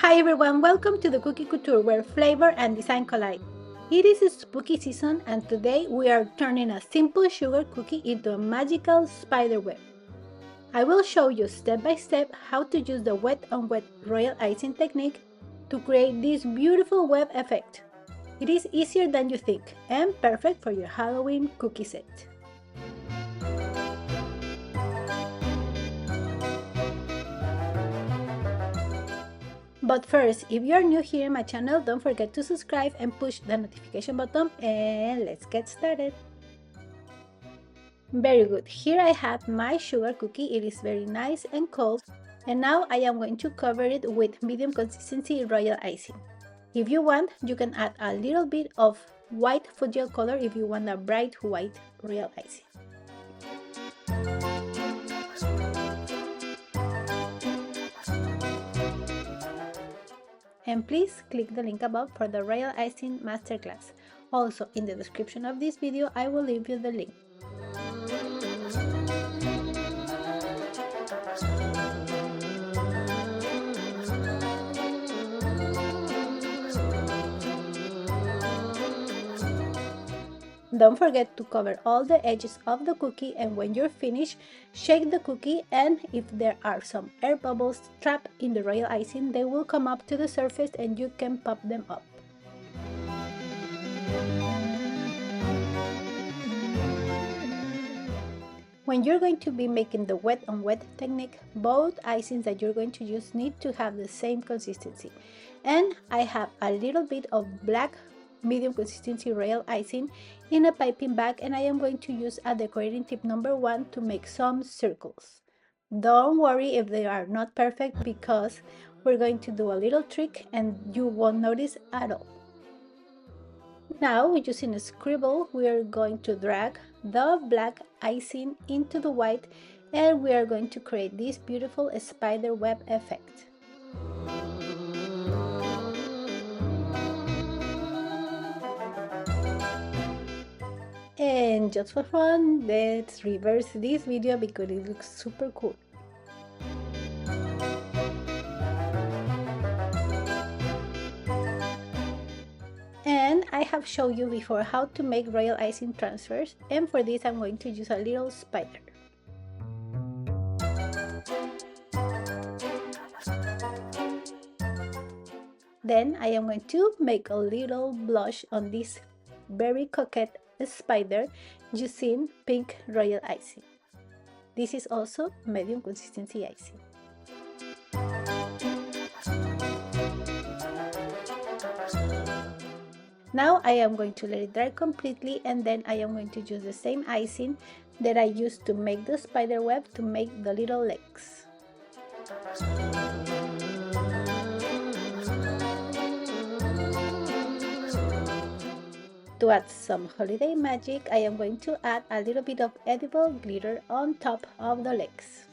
Hi everyone, welcome to the Cookie Couture where flavor and design collide. It is spooky season and today we are turning a simple sugar cookie into a magical spider web. I will show you step by step how to use the wet on wet royal icing technique to create this beautiful web effect. It is easier than you think and perfect for your Halloween cookie set. But first, if you are new here in my channel, don't forget to subscribe and push the notification button and let's get started. Very good, here I have my sugar cookie. It is very nice and cold, and now I am going to cover it with medium consistency royal icing. If you want, you can add a little bit of white food gel color if you want a bright white royal icing. And please click the link above for the royal icing masterclass. Also, in the description of this video, I will leave you the link. Don't forget to cover all the edges of the cookie, and when you're finished, shake the cookie, and if there are some air bubbles trapped in the royal icing, they will come up to the surface and you can pop them up. When you're going to be making the wet on wet technique, both icings that you're going to use need to have the same consistency. And I have a little bit of black medium consistency royal icing in a piping bag, and I am going to use a decorating tip number 1 to make some circles. Don't worry if they are not perfect, because we're going to do a little trick and you won't notice at all. Now, using a scribble, we are going to drag the black icing into the white, and we are going to create this beautiful spider web effect. And just for fun, let's reverse this video because it looks super cool. And I have shown you before how to make royal icing transfers, and for this I'm going to use a little spider. Then I am going to make a little blush on this very coquette spider using pink royal icing. This is also medium consistency icing. Now I am going to let it dry completely, and then I am going to use the same icing that I used to make the spider web to make the little legs. To add some holiday magic, I am going to add a little bit of edible glitter on top of the legs.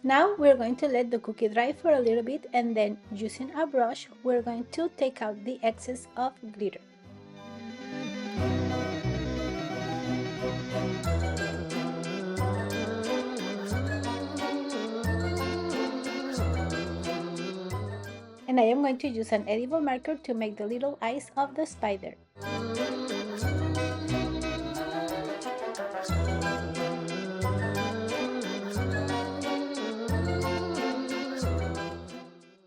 Now we're going to let the cookie dry for a little bit, and then using a brush, we're going to take out the excess of glitter. And I am going to use an edible marker to make the little eyes of the spider.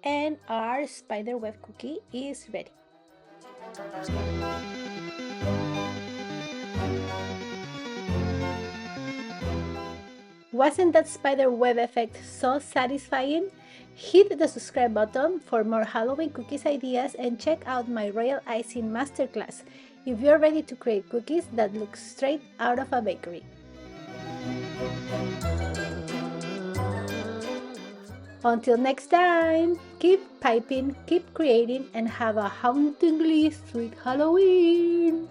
And our spider web cookie is ready. Wasn't that spider web effect so satisfying? Hit the subscribe button for more Halloween cookies ideas, and check out my royal icing masterclass if you're ready to create cookies that look straight out of a bakery. Until next time, keep piping, keep creating, and have a hauntingly sweet Halloween!